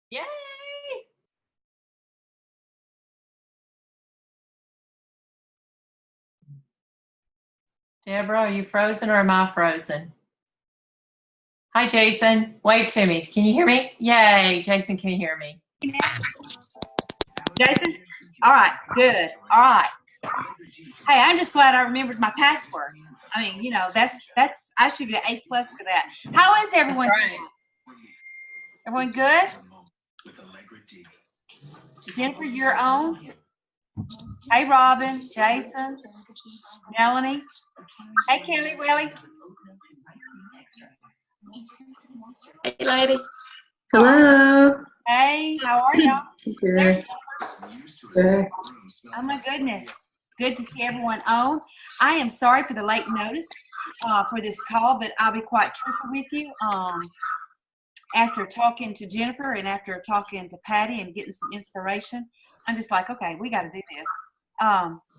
Yay! Debra, are you frozen or am I frozen? Hi, Jason. Wave to me. Can you hear me? Yay, Jason, can you hear me? Jason? All right, good. All right. Hey, I'm just glad I remembered my password. I mean, you know, that's I should get an A+ for that. How is everyone? That's right. Everyone good? Jennifer, you're on. Hey, Robin, Jason, Melanie. Hey, Kelly, Willie. Hey, lady. Hello. Hey, how are y'all? Good. Good. Oh my goodness. Good to see everyone on. I am sorry for the late notice for this call, but I'll be quite truthful with you. After talking to Jennifer and after talking to Patti and getting some inspiration, I'm just like, okay, we got to do this.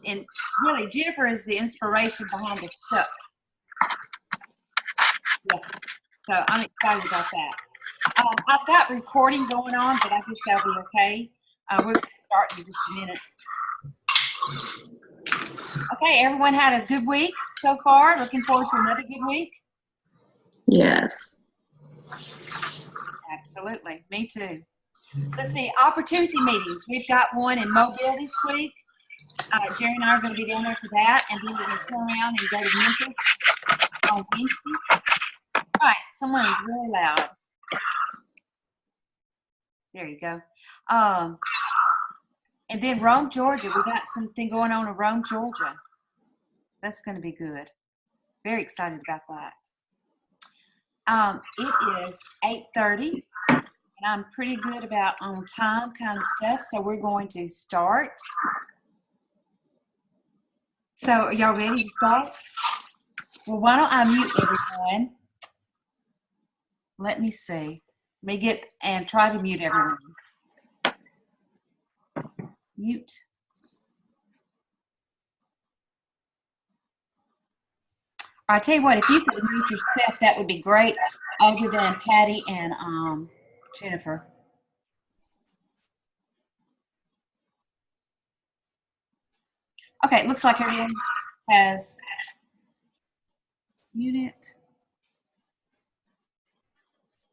And really, Jennifer is the inspiration behind this stuff. Yeah. So I'm excited about that. I've got recording going on, but I guess that'll be okay. We're going to start in just a minute. Okay, everyone had a good week so far. Looking forward to another good week. Yes. Absolutely. Me too. Let's see, opportunity meetings. We've got one in Mobile this week. Jerry and I are going to be down there for that, and then we're going to turn around and go to Memphis on Wednesday. All right, someone's really loud. There you go. And then Rome, Georgia. We got something going on in Rome, Georgia. That's going to be good. Very excited about that. It is 8:30, and I'm pretty good about on time kind of stuff, so we're going to start. So are y'all ready to start? Well, why don't I mute everyone? Let me see. Let me get and try to mute everyone. Mute. I tell you what, if you could mute yourself, that would be great, other than Patti and Jennifer. Okay, it looks like everyone has muted.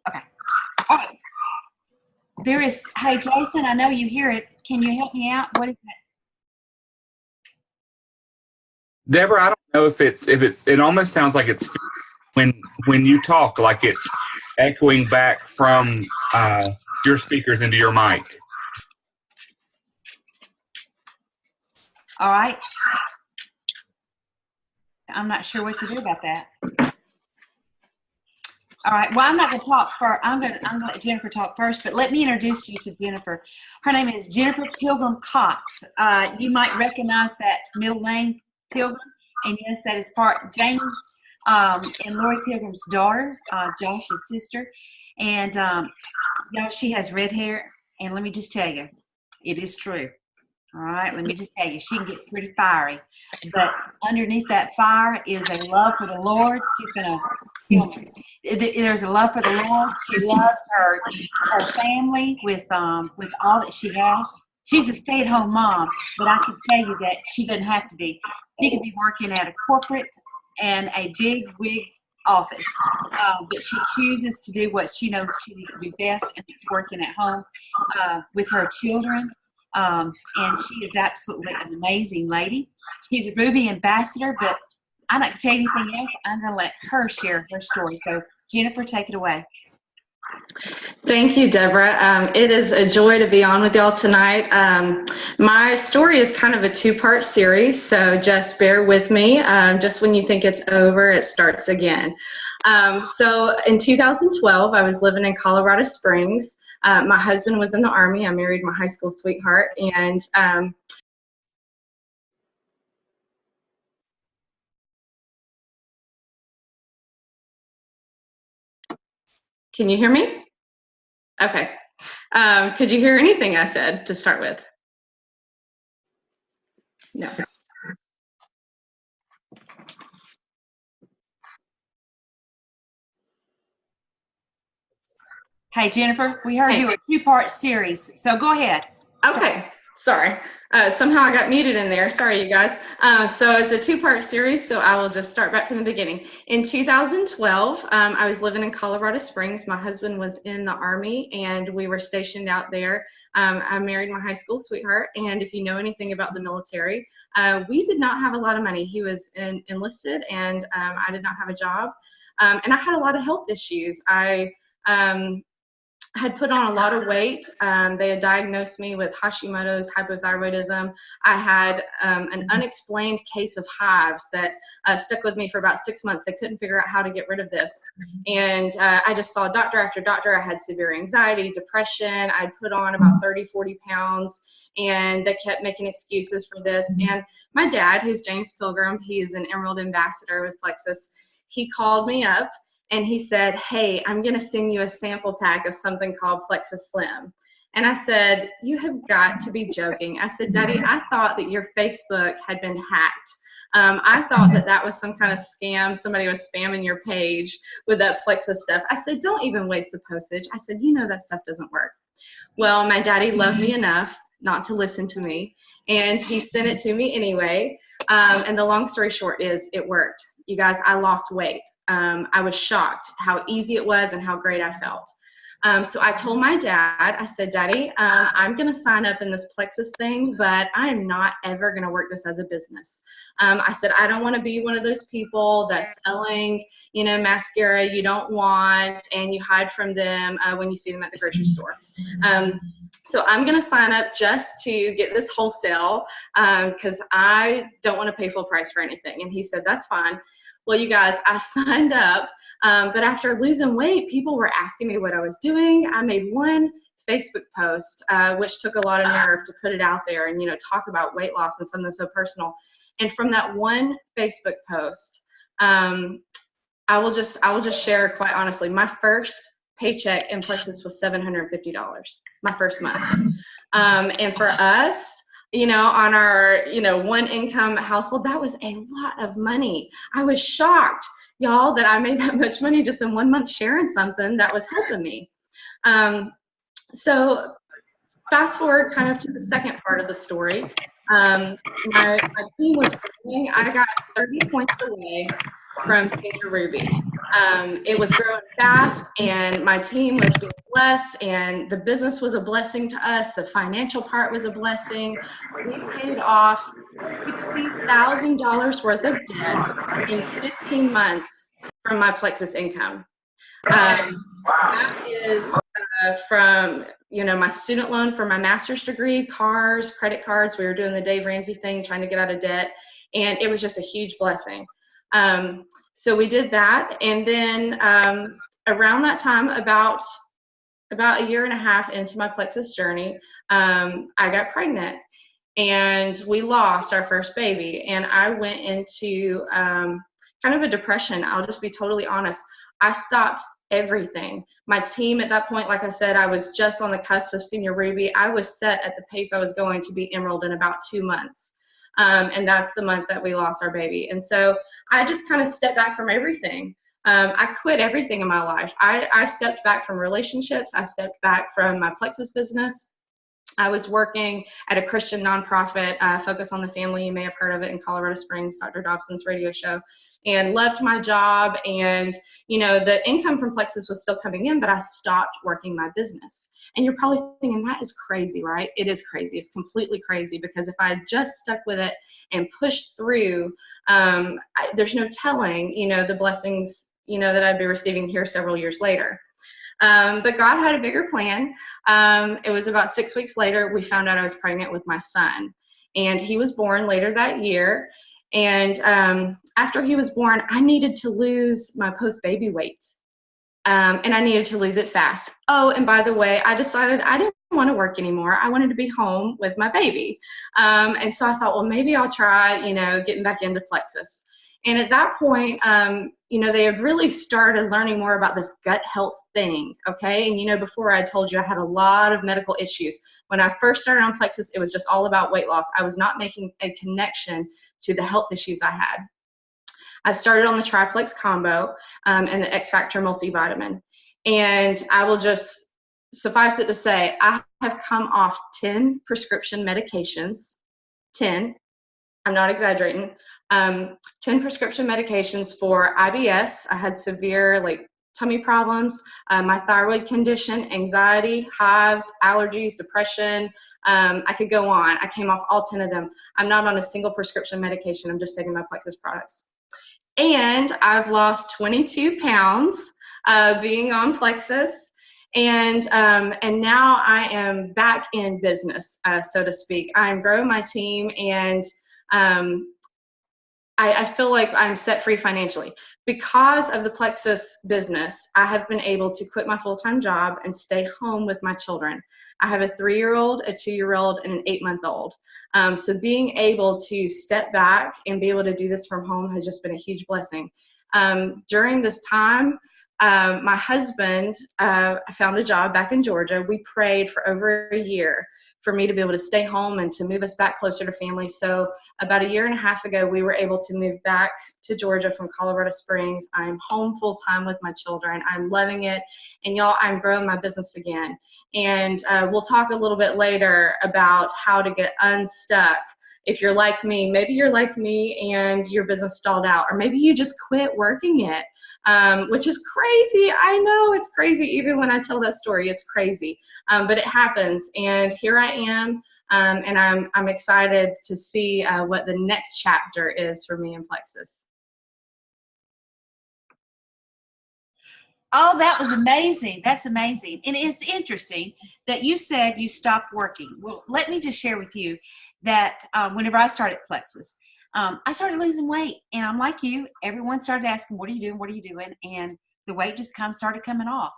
Okay. All right. There is, hey, Jason, I know you hear it. Can you help me out? What is that? Debra, I don't know if it almost sounds like it's when you talk, like it's echoing back from your speakers into your mic. All right. I'm not sure what to do about that. All right. Well, I'm not going to talk first. I'm going to let Jennifer talk first, but let me introduce you to Jennifer. Her name is Jennifer Pilgrim Cox. You might recognize that middle name, Pilgrim, and yes, that is James and Lori Pilgrim's daughter, Josh's sister, and y'all, she has red hair, and let me just tell you, it is true. All right, let me just tell you, she can get pretty fiery, but underneath that fire is a love for the Lord. She's gonna kill me. There's a love for the Lord. She loves her family with all that she has. She's a stay-at-home mom, but I can tell you that she doesn't have to be. She could be working at a corporate and a big wig office, but she chooses to do what she knows she needs to do best, and it's working at home with her children. And she is absolutely an amazing lady. She's a Ruby ambassador, but I'm not going to tell you anything else. I'm going to let her share her story. So, Jennifer, take it away. Thank you, Debra. It is a joy to be on with y'all tonight. My story is kind of a two-part series, so just bear with me. Just when you think it's over, it starts again. So in 2012, I was living in Colorado Springs. My husband was in the Army. I married my high school sweetheart, and can you hear me? Okay. Could you hear anything I said to start with? No. Hey, Jennifer, we heard you were a two-part series, so go ahead. Okay, sorry. Somehow I got muted in there. Sorry, you guys. So it's a two-part series, so I will just start back from the beginning. In 2012, I was living in Colorado Springs. My husband was in the Army, and we were stationed out there. I married my high school sweetheart, and if you know anything about the military, we did not have a lot of money. He was enlisted, and I did not have a job. And I had a lot of health issues. I had put on a lot of weight. They had diagnosed me with Hashimoto's, hypothyroidism. I had an unexplained case of hives that stuck with me for about 6 months. They couldn't figure out how to get rid of this. And I just saw doctor after doctor. I had severe anxiety, depression. I'd put on about 30, 40 pounds, and they kept making excuses for this. And my dad, who's James Pilgrim, he's an Emerald Ambassador with Plexus, he called me up and he said, hey, I'm going to send you a sample pack of something called Plexus Slim. And I said, you have got to be joking. I said, Daddy, I thought that your Facebook had been hacked. I thought that that was some kind of scam. Somebody was spamming your page with that Plexus stuff. I said, don't even waste the postage. I said, you know that stuff doesn't work. Well, my daddy loved me enough not to listen to me, and he sent it to me anyway. And the long story short is it worked. You guys, I lost weight. I was shocked how easy it was and how great I felt. So I told my dad, I said, Daddy, I'm going to sign up in this Plexus thing, but I am not ever going to work this as a business. I said, I don't want to be one of those people that's selling, you know, mascara you don't want and you hide from them when you see them at the grocery store. So I'm going to sign up just to get this wholesale because I don't want to pay full price for anything. And he said, that's fine. Well, you guys, I signed up, but after losing weight, people were asking me what I was doing. I made one Facebook post, which took a lot of nerve to put it out there and, you know, talk about weight loss and something so personal. And from that one Facebook post, I will just share quite honestly, my first paycheck in Plexus was $750, my first month. And for us, you know, on our, you know, one income household, that was a lot of money. I was shocked, y'all, that I made that much money just in 1 month sharing something that was helping me. So fast forward kind of to the second part of the story. My team was growing. I got 30 points away from Senior Ruby. It was growing fast, and my team was being blessed, and the business was a blessing to us. The financial part was a blessing. We paid off $60,000 worth of debt in 15 months from my Plexus income. That is from, you know, my student loan for my master's degree, cars, credit cards. We were doing the Dave Ramsey thing, trying to get out of debt, and it was just a huge blessing. So we did that, and then around that time, about a year and a half into my Plexus journey, I got pregnant, and we lost our first baby, and I went into kind of a depression. I'll just be totally honest. I stopped everything. My team at that point, like I said, I was just on the cusp of Senior Ruby. I was set at the pace I was going to be Emerald in about 2 months. And that's the month that we lost our baby. And so I just kind of stepped back from everything. I quit everything in my life. I stepped back from relationships. I stepped back from my Plexus business. I was working at a Christian nonprofit, Focus on the Family. You may have heard of it in Colorado Springs, Dr. Dobson's radio show, and loved my job. And, you know, the income from Plexus was still coming in, but I stopped working my business. And you're probably thinking, that is crazy, right? It is crazy. It's completely crazy, because if I had just stuck with it and pushed through, there's no telling, you know, the blessings, you know, that I'd be receiving here several years later. But God had a bigger plan. It was about 6 weeks later, we found out I was pregnant with my son, and he was born later that year. And after he was born, I needed to lose my post-baby weight, and I needed to lose it fast. Oh, and by the way, I decided I didn't want to work anymore. I wanted to be home with my baby. And so I thought, well, maybe I'll try, you know, getting back into Plexus. And at that point, you know, they had really started learning more about this gut health thing, okay? And, you know, before I told you I had a lot of medical issues. When I first started on Plexus, it was just all about weight loss. I was not making a connection to the health issues I had. I started on the Triplex combo and the X Factor multivitamin. And I will just suffice it to say, I have come off 10 prescription medications, 10, I'm not exaggerating, 10 prescription medications for IBS. I had severe tummy problems, my thyroid condition, anxiety, hives, allergies, depression. I could go on. I came off all 10 of them. I'm not on a single prescription medication. I'm just taking my Plexus products. And I've lost 22 pounds being on Plexus. And now I am back in business, so to speak. I'm growing my team, and I feel like I'm set free financially. Because of the Plexus business, I have been able to quit my full-time job and stay home with my children. I have a 3-year-old, a 2-year-old, and an 8-month-old. So being able to step back and be able to do this from home has just been a huge blessing. During this time, my husband found a job back in Georgia. We prayed for over a year for me to be able to stay home and to move us back closer to family. So about a year and a half ago, we were able to move back to Georgia from Colorado Springs. I'm home full time with my children. I'm loving it. And y'all, I'm growing my business again. And we'll talk a little bit later about how to get unstuck. If you're like me, maybe you're like me and your business stalled out, or maybe you just quit working it, which is crazy. I know it's crazy. Even when I tell that story, it's crazy, but it happens. And here I am, and I'm excited to see what the next chapter is for me in Plexus. Oh, that was amazing. That's amazing. And it's interesting that you said you stopped working. Well, let me just share with you that whenever I started Plexus, I started losing weight. And I'm like you, everyone started asking, what are you doing? What are you doing? And the weight just kind of started coming off.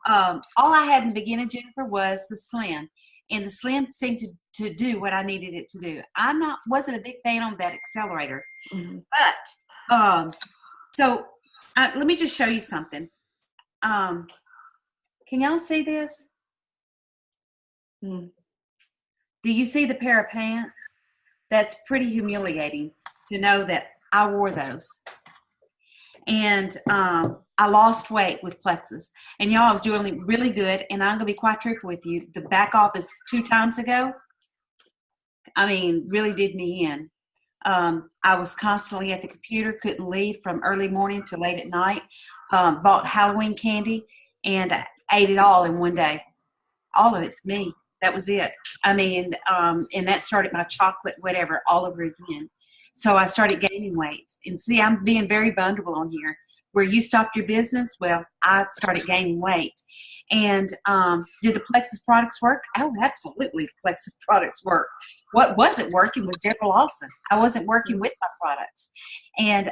All I had in the beginning, Jennifer, was the Slim. And the Slim seemed to do what I needed it to do. Wasn't a big fan on that accelerator. Mm-hmm. But, so let me just show you something. Can y'all see this? Do you see the pair of pants? That's pretty humiliating to know that I wore those. And I lost weight with Plexus. And y'all, I was doing really good. And I'm going to be quite truthful with you. The back office 2 times ago, really did me in. I was constantly at the computer, couldn't leave from early morning to late at night. Bought Halloween candy and ate it all in one day. All of it, me. That was it. And that started my chocolate, whatever, all over again. So I started gaining weight. And see, I'm being very vulnerable on here. Where you stopped your business, well, I started gaining weight. And did the Plexus products work? Oh, absolutely, the Plexus products work. What wasn't working was Debra Lawson. I wasn't working with my products. And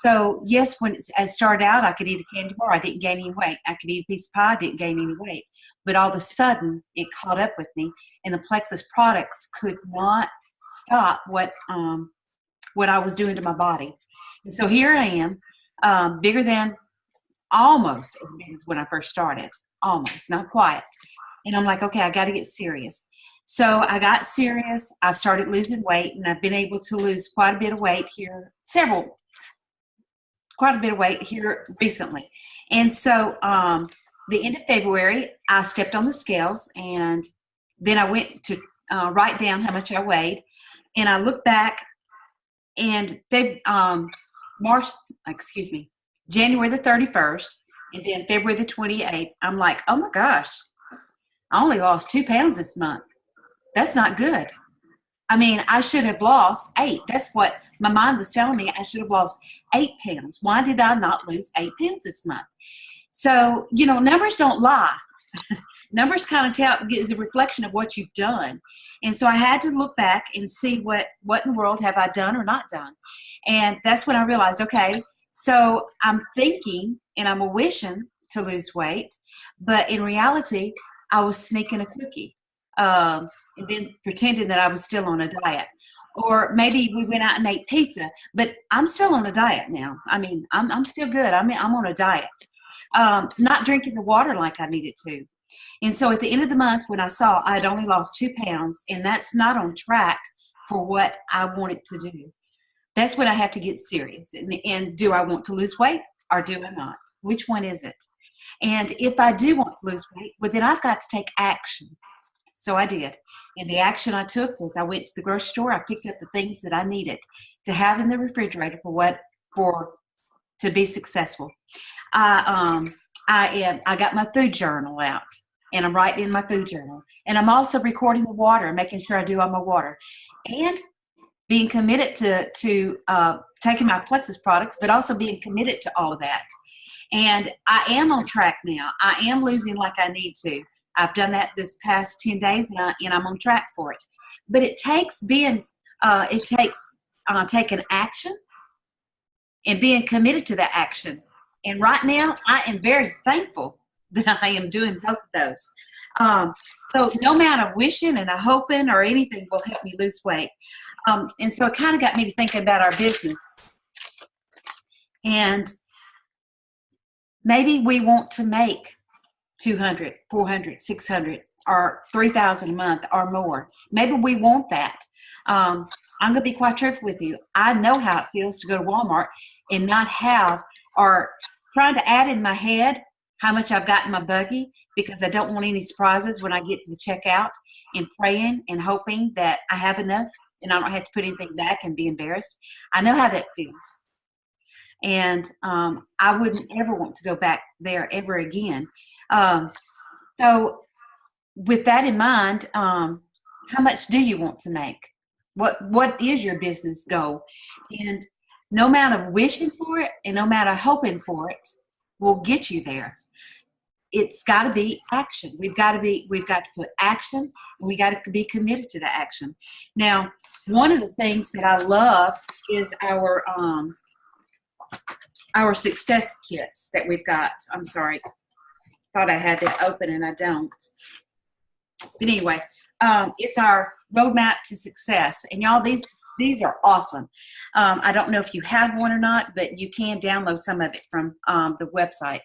so, yes, when I started out, I could eat a candy bar. I didn't gain any weight. I could eat a piece of pie. I didn't gain any weight. But all of a sudden, it caught up with me, and the Plexus products could not stop what I was doing to my body. And so here I am, bigger than, almost as big as when I first started. Almost, not quite. And I'm like, okay, I got to get serious. So I got serious. I started losing weight, and I've been able to lose quite a bit of weight here, quite a bit of weight here recently. And so the end of February, I stepped on the scales, and then I went to write down how much I weighed. And I looked back, and January the 31st, and then February the 28th, I'm like, oh my gosh, I only lost 2 pounds this month. That's not good. I should have lost 8. That's what my mind was telling me. I should have lost 8 pounds. Why did I not lose 8 pounds this month? So, numbers don't lie. Numbers kind of is a reflection of what you've done. And so I had to look back and see what in the world have I done or not done. And that's when I realized, okay, so I'm thinking and I'm wishing to lose weight, but in reality, I was sneaking a cookie and then pretending that I was still on a diet. Or maybe we went out and ate pizza, but I'm still on a diet now. I'm still good. I'm on a diet. Not drinking the water like I needed to. And so at the end of the month, when I saw I had only lost 2 pounds, and that's not on track for what I wanted to do, that's when I have to get serious. And do I want to lose weight or do I not? Which one is it? And if I do want to lose weight, well, then I've got to take action. So I did. And the action I took was I went to the grocery store. I picked up the things that I needed to have in the refrigerator to be successful. I got my food journal out, and I'm writing in my food journal. And I'm also recording the water, making sure I do all my water, and being committed to taking my Plexus products, but also being committed to all of that. And I am on track now. I am losing like I need to. I've done that this past 10 days, and I'm on track for it. But it takes taking action and being committed to that action. And right now, I am very thankful that I am doing both of those. So no amount of wishing and a hoping or anything will help me lose weight. And so it kind of got me to thinking about our business. And maybe we want to make 200, 400, 600, or 3,000 a month or more. Maybe we want that. I'm going to be quite truthful with you. I know how it feels to go to Walmart and not have, or trying to add in my head how much I've got in my buggy, because I don't want any surprises when I get to the checkout, and praying and hoping that I have enough and I don't have to put anything back and be embarrassed. I know how that feels. And I wouldn't ever want to go back there ever again. So with that in mind, how much do you want to make? What is your business goal? And no amount of wishing for it and no amount of hoping for it will get you there. It's got to be action. We've got to put action, and we got to be committed to that action. Now, one of the things that I love is our success kits that we've got. I'm sorry, thought I had that open and I don't. But anyway, it's our roadmap to success, and y'all, these are awesome. I don't know if you have one or not, but you can download some of it from the website.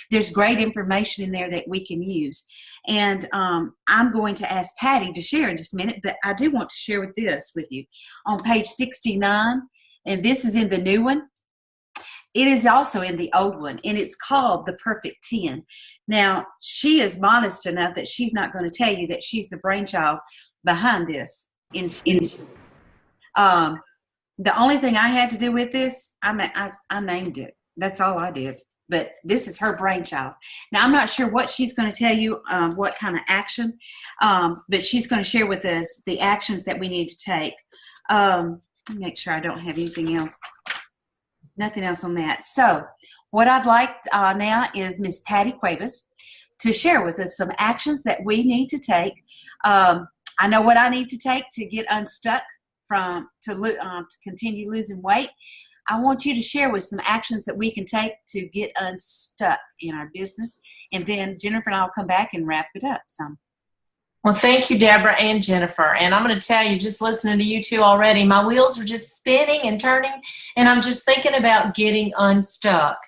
There's great information in there that we can use. And I'm going to ask Patti to share in just a minute, but I do want to share with you. On page 69, and this is in the new one. It is also in the old one, and it's called The Perfect 10. Now, she is modest enough that she's not going to tell you that she's the brainchild behind this. The only thing I had to do with this, I named it. That's all I did. But this is her brainchild. Now, I'm not sure what she's going to tell you, what kind of action, but she's going to share with us the actions that we need to take. Let me make sure I don't have anything else. Nothing else on that. So what I'd like now is Miss Patti Cuevas to share with us some actions that we need to take. I know what I need to take to get unstuck to continue losing weight. I want you to share with some actions that we can take to get unstuck in our business. And then Jennifer and I will come back and wrap it up some. Well, thank you, Debra and Jennifer. And I'm going to tell you, just listening to you two already, my wheels are just spinning and turning, and I'm just thinking about getting unstuck.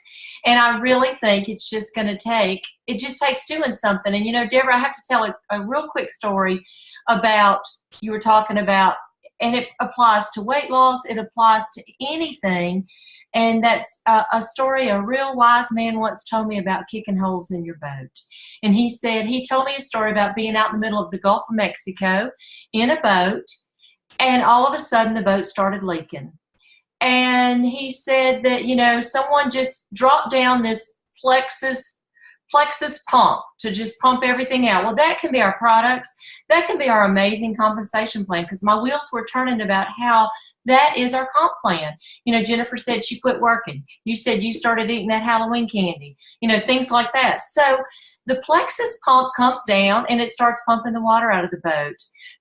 And I really think it just takes doing something. And, you know, Debra, I have to tell a real quick story about, you were talking about, and it applies to weight loss, it applies to anything. And that's a story a real wise man once told me about kicking holes in your boat. And he told me a story about being out in the middle of the Gulf of Mexico in a boat, and all of a sudden the boat started leaking. And he said that, you know, someone just dropped down this plexus pump to just pump everything out. Well, that can be our products. That can be our amazing compensation plan, because my wheels were turning about how that is our comp plan. You know, Jennifer said she quit working. You said you started eating that Halloween candy, you know, things like that. So the plexus pump comes down and it starts pumping the water out of the boat.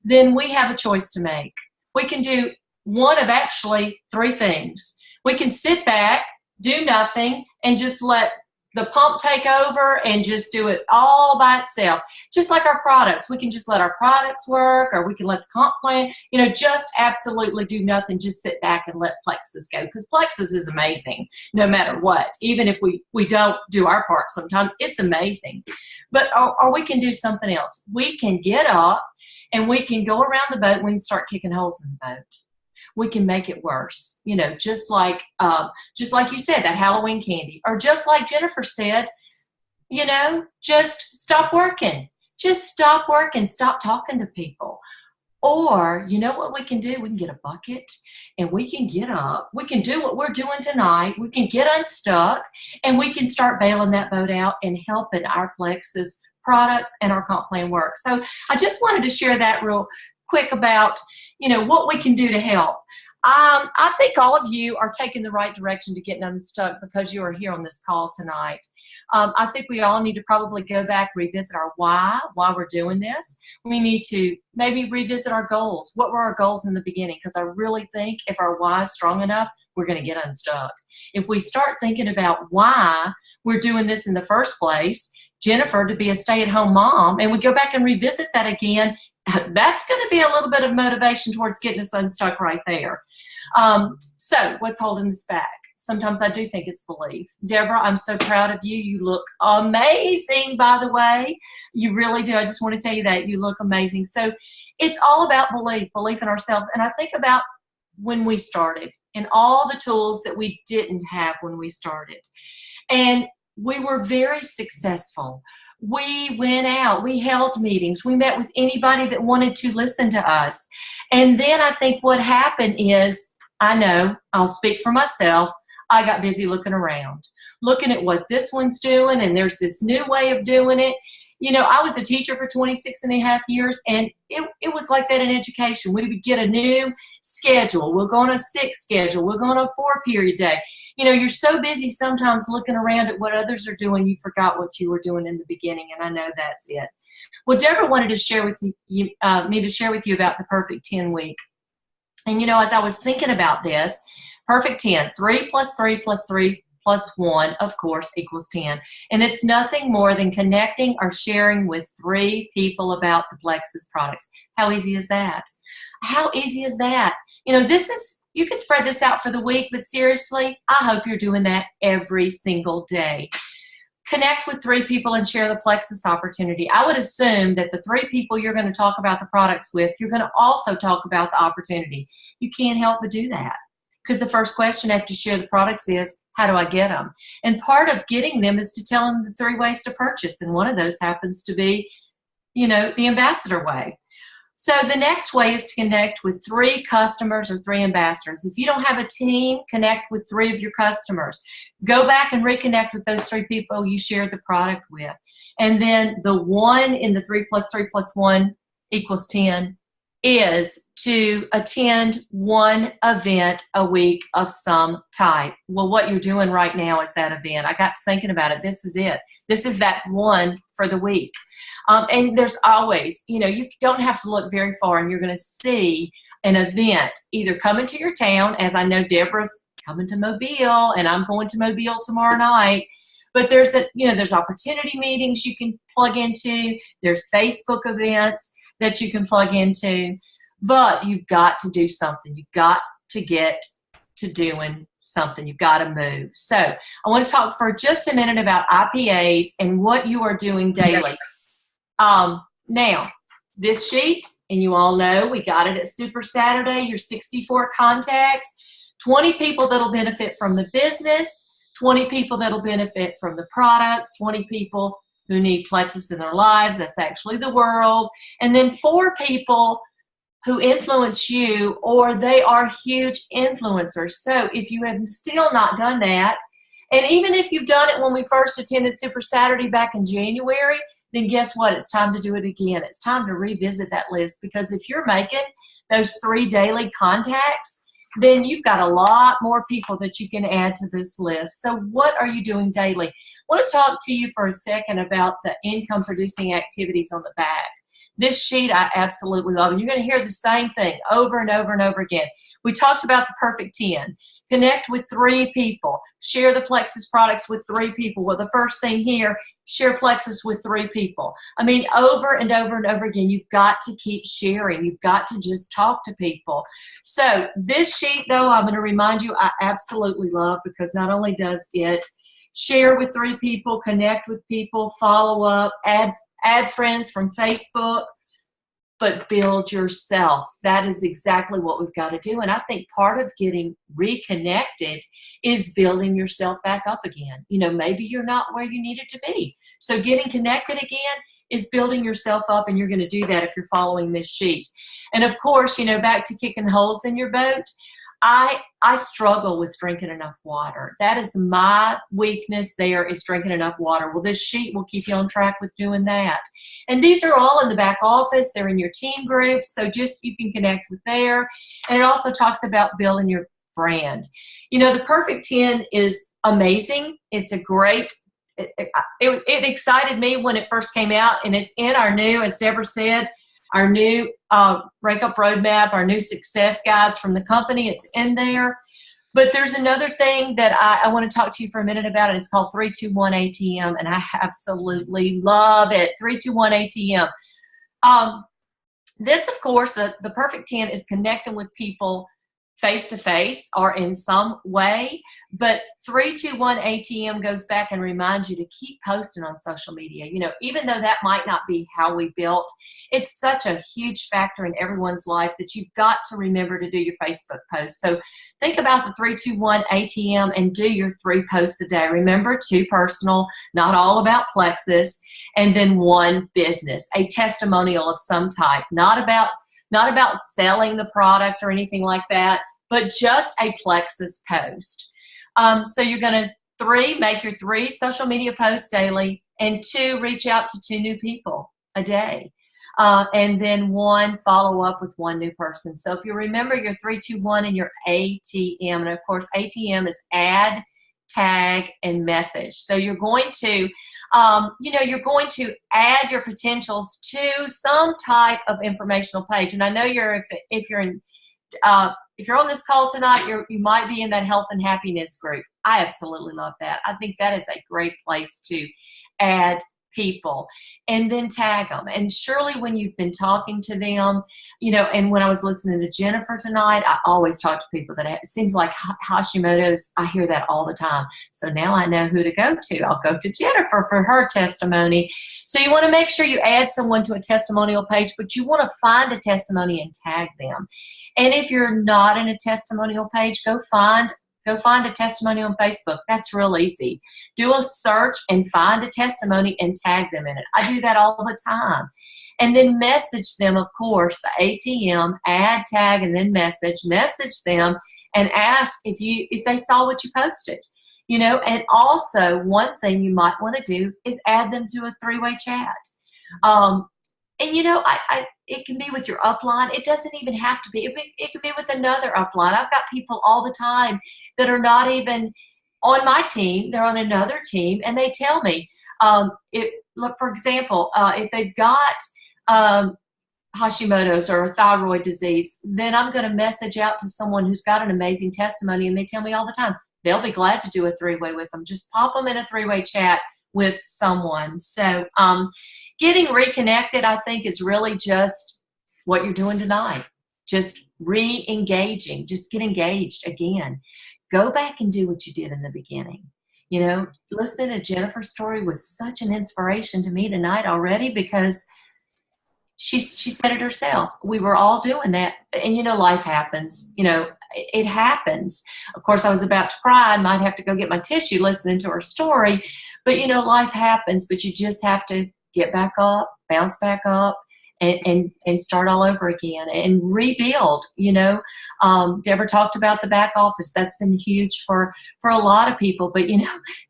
Then we have a choice to make. We can do one of actually three things. We can sit back, do nothing, and just let the pump take over and just do it all by itself. Just like our products. We can just let our products work, or we can let the comp plan, you know, just absolutely do nothing. Just sit back and let Plexus go, because Plexus is amazing no matter what. Even if we don't do our part sometimes, it's amazing. But or we can do something else. We can get up and we can go around the boat and we can start kicking holes in the boat. We can make it worse, you know, just like you said, that Halloween candy, or just like Jennifer said, just stop working. Just stop working. Stop talking to people. Or, you know what we can do? We can get a bucket and we can get up. We can do what we're doing tonight. We can get unstuck and we can start bailing that boat out and helping our Plexus products and our comp plan work. So I just wanted to share that real quick about, what we can do to help. I think all of you are taking the right direction to getting unstuck because you are here on this call tonight. I think we all need to probably go back, revisit our why we're doing this. We need to maybe revisit our goals. What were our goals in the beginning? Because I really think if our why is strong enough, we're going to get unstuck. If we start thinking about why we're doing this in the first place, Jennifer to be a stay-at-home mom, and we go back and revisit that again, that's going to be a little bit of motivation towards getting us unstuck right there. So what's holding us back? Sometimes I do think it's belief. Debra, I'm so proud of you. You look amazing, by the way. You really do. I just want to tell you that. You look amazing. So it's all about belief in ourselves. And I think about when we started and all the tools that we didn't have when we started. And we were very successful. We went out, we held meetings, we met with anybody that wanted to listen to us. And then I think what happened is, I know, I'll speak for myself, I got busy looking around, looking at what this one's doing, and there's this new way of doing it. I was a teacher for 26 and a half years, and it was like that in education. We would get a new schedule. We'll go on a 6 schedule. We'll go on a 4-period day. You're so busy sometimes looking around at what others are doing, you forgot what you were doing in the beginning, and I know that's it. Well, Debra wanted to share with me to share with you about the Perfect 10 week. And, as I was thinking about this, Perfect 10, 3 plus 3 plus 3 plus 1, of course, equals 10. And it's nothing more than connecting or sharing with 3 people about the Plexus products. How easy is that? How easy is that? You can spread this out for the week, but seriously, I hope you're doing that every single day. Connect with 3 people and share the Plexus opportunity. I would assume that the 3 people you're going to talk about the products with, you're going to also talk about the opportunity. You can't help but do that. Because the first question after you share the products is, how do I get them? And part of getting them is to tell them the 3 ways to purchase. And one of those happens to be, the ambassador way. So the next way is to connect with 3 customers or 3 ambassadors. If you don't have a team, connect with 3 of your customers. Go back and reconnect with those 3 people you shared the product with. And then the 1 in the 3 plus 3 plus 1 equals 10 is to attend 1 event a week of some type. Well, what you're doing right now is that event. I got to thinking about it. This is it. This is that 1 for the week. And there's always, you don't have to look very far and you're going to see an event either coming to your town, as I know Debra's coming to Mobile and I'm going to Mobile tomorrow night. But there's opportunity meetings you can plug into. There's Facebook events that you can plug into. But you've got to do something. You've got to get to doing something. You've got to move. So I want to talk for just a minute about IPAs and what you are doing daily. Now, this sheet, and you all know we got it at Super Saturday, your 64 contacts, 20 people that'll benefit from the business, 20 people that'll benefit from the products, 20 people who need Plexus in their lives, that's actually the world, and then 4 people who influence you, or they are huge influencers. So if you have still not done that, and even if you've done it when we first attended Super Saturday back in January, then guess what? It's time to do it again. It's time to revisit that list, because if you're making those 3 daily contacts, then you've got a lot more people that you can add to this list. So what are you doing daily? I want to talk to you for a second about the income producing activities on the back. This sheet I absolutely love, and you're going to hear the same thing over and over and over again. We talked about the Perfect 10. Connect with 3 people. Share the Plexus products with 3 people. Well, the first thing here, share Plexus with 3 people. I mean, over and over and over again, you've got to keep sharing. You've got to just talk to people. So this sheet, though, I'm going to remind you, I absolutely love, because not only does it share with 3 people, connect with people, follow up, add friends from Facebook, but build yourself. That is exactly what we've got to do. And I think part of getting reconnected is building yourself back up again. Maybe you're not where you needed to be. So getting connected again is building yourself up, and you're going to do that if you're following this sheet. And of course, you know, back to kicking holes in your boat, I struggle with drinking enough water. That is my weakness there, is drinking enough water. Well, this sheet will keep you on track with doing that. And these are all in the back office. They're in your team groups, so just you can connect with there. And it also talks about building your brand. You know, the Perfect 10 is amazing. It's a great, it excited me when it first came out, and it's in our new, as Debra said, our new Rank Up Roadmap, our new success guides from the company. It's in there. But there's another thing that I want to talk to you for a minute about, and it's called 321 ATM, and I absolutely love it. 321 ATM. This, of course, the Perfect 10 is connecting with people face-to-face or in some way, but 321 ATM goes back and reminds you to keep posting on social media. You know, even though that might not be how we built, it's such a huge factor in everyone's life that you've got to remember to do your Facebook posts. So think about the 321 ATM and do your 3 posts a day. Remember, 2 personal, not all about Plexus, and then 1 business, a testimonial of some type, not about selling the product or anything like that, but just a Plexus post. So you're going to make your 3 social media posts daily, and 2, reach out to 2 new people a day. And then 1, follow up with 1 new person. So if you remember your 321 and your ATM, and of course ATM is add, tag, and message. So you're going to, you're going to add your potentials to some type of informational page. And I know if you're on this call tonight, you might be in that health and happiness group. I absolutely love that. I think that is a great place to add people, and then tag them. And surely when you've been talking to them, and when I was listening to Jennifer tonight, I always talk to people that it seems like Hashimoto's. I hear that all the time. So now I know who to go to. I'll go to Jennifer for her testimony. So you want to make sure you add someone to a testimonial page, but you want to find a testimony and tag them. And if you're not in a testimonial page, go find a testimony on Facebook. That's real easy. Do a search and find a testimony and tag them in it. I do that all the time. And then message them, of course, the ATM, add, tag, and then message them and ask if they saw what you posted. And also one thing you might want to do is add them to a 3-way chat. It can be with your upline. It doesn't even have to be. It can be with another upline. I've got people all the time that are not even on my team. They're on another team, and they tell me, look, for example, if they've got Hashimoto's or thyroid disease, then I'm going to message out to someone who's got an amazing testimony, and they tell me all the time, they'll be glad to do a 3-way with them. Just pop them in a 3-way chat with someone. So getting reconnected, I think, is really just what you're doing tonight. Just re-engaging. Just get engaged again. Go back and do what you did in the beginning. Listening to Jennifer's story was such an inspiration to me tonight already, because she said it herself. We were all doing that. And, life happens. It happens. Of course, I was about to cry. I might have to go get my tissue listening to her story. But, life happens. But you just have to get back up, bounce back up, and start all over again and rebuild. Debra talked about the back office. That's been huge for a lot of people. But,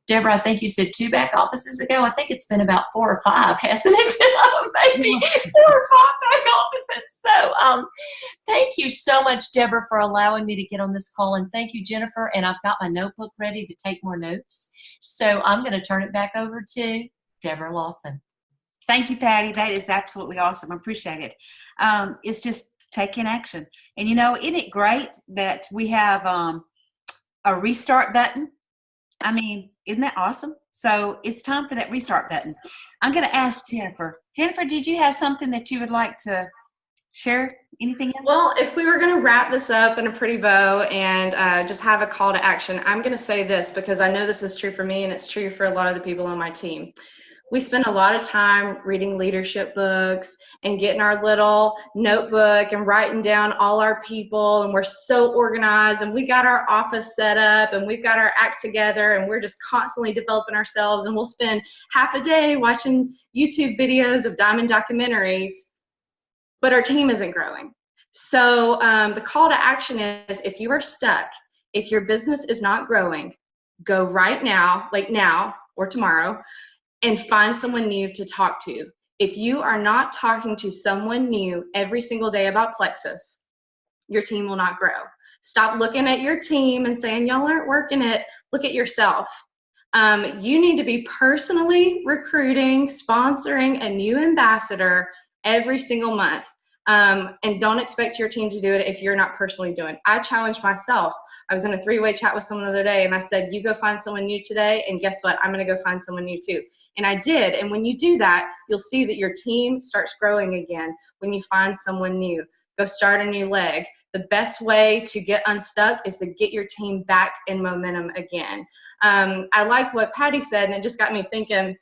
Debra, I think you said 2 back offices ago. I think it's been about 4 or 5, hasn't it? Maybe 4 or 5 back offices. So thank you so much, Debra, for allowing me to get on this call. And thank you, Jennifer. And I've got my notebook ready to take more notes. So I'm going to turn it back over to Debra Lawson. Thank you, Patti. That is absolutely awesome. I appreciate it. It's just taking action. And, isn't it great that we have a restart button? I mean, isn't that awesome? So it's time for that restart button. I'm going to ask Jennifer. Jennifer, did you have something that you would like to share? Anything else? Well, if we were going to wrap this up in a pretty bow and just have a call to action, I'm going to say this because I know this is true for me and it's true for a lot of the people on my team. we spend a lot of time reading leadership books and getting our little notebook and writing down all our people, and we're so organized, and we got our office set up, and we've got our act together, and we're just constantly developing ourselves, and we'll spend half a day watching YouTube videos of diamond documentaries, but our team isn't growing. So the call to action is, if you are stuck, if your business is not growing, go right now, like now or tomorrow, and find someone new to talk to. If you are not talking to someone new every single day about Plexus, your team will not grow. Stop looking at your team and saying, y'all aren't working it. Look at yourself. You need to be personally recruiting, sponsoring a new ambassador every single month. And don't expect your team to do it if you're not personally doing it. I challenged myself. I was in a 3-way chat with someone the other day, and I said, you go find someone new today, and guess what? I'm going to go find someone new too. And I did. And when you do that, you'll see that your team starts growing again when you find someone new. Go start a new leg. The best way to get unstuck is to get your team back in momentum again. I like what Patti said, and it just got me thinking.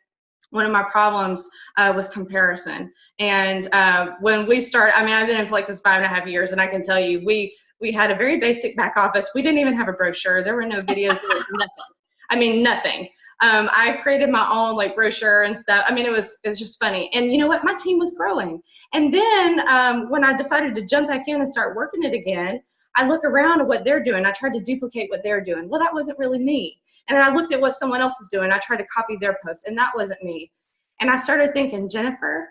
One of my problems was comparison. And when we started, I mean, I've been in Plexus 5.5 years, and I can tell you, we had a very basic back office. We didn't even have a brochure. There were no videos. There was nothing. I mean, nothing. I created my own like brochure and stuff. I mean, it was just funny. And you know what? My team was growing. And then when I decided to jump back in and start working it again, I look around at what they're doing. I tried to duplicate what they're doing. Well, that wasn't really me. And then I looked at what someone else is doing. I tried to copy their posts, and that wasn't me. And I started thinking, Jennifer,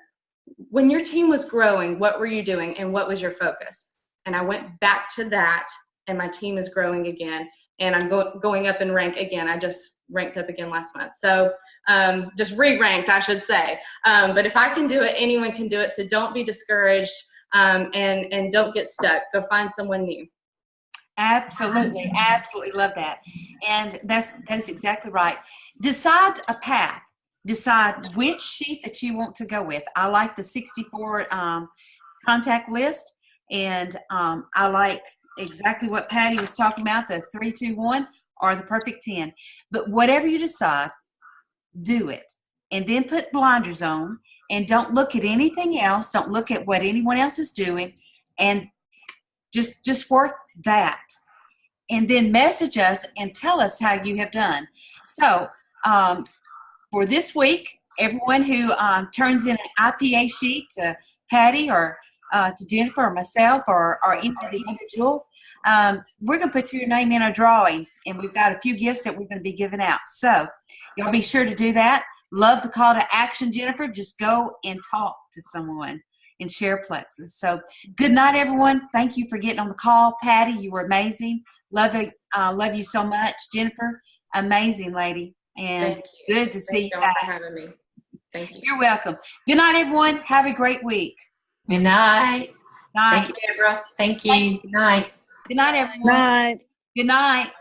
when your team was growing, what were you doing and what was your focus? And I went back to that, and my team is growing again. And I'm going up in rank again. I just ranked up again last month. So just re-ranked, I should say. But if I can do it, anyone can do it. So don't be discouraged, and don't get stuck. Go find someone new. Absolutely, absolutely love that. And that is exactly right. Decide a path. Decide which sheet that you want to go with. I like the 64 contact list, and I like exactly what Patti was talking about, the 3, 2, 1 or the perfect 10. But whatever you decide, do it. And then put blinders on, and don't look at anything else. Don't look at what anyone else is doing, and just work that. And then message us and tell us how you have done. So for this week, everyone who turns in an IPA sheet to Patti or to Jennifer or myself or any of the individuals, we're going to put your name in a drawing, and we've got a few gifts that we're going to be giving out. So y'all be sure to do that. Love the call to action, Jennifer. Just go and talk to someone and share Plexus. So good night, everyone. Thank you for getting on the call. Patti, you were amazing. Love you so much. Jennifer, amazing lady. And good to see you back. Thank you for having me. Thank you. You're welcome. Good night, everyone. Have a great week. Good night. Night. Thank you, Debra. Thank you. Good night. Good night, everyone. Night. Good night.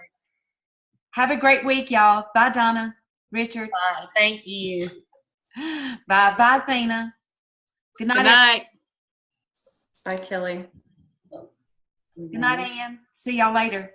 Have a great week, y'all. Bye, Donna. Richard. Bye. Thank you. Bye, Athena. Good night. Good night. Bye, Kelly. Good night, Ann. See y'all later.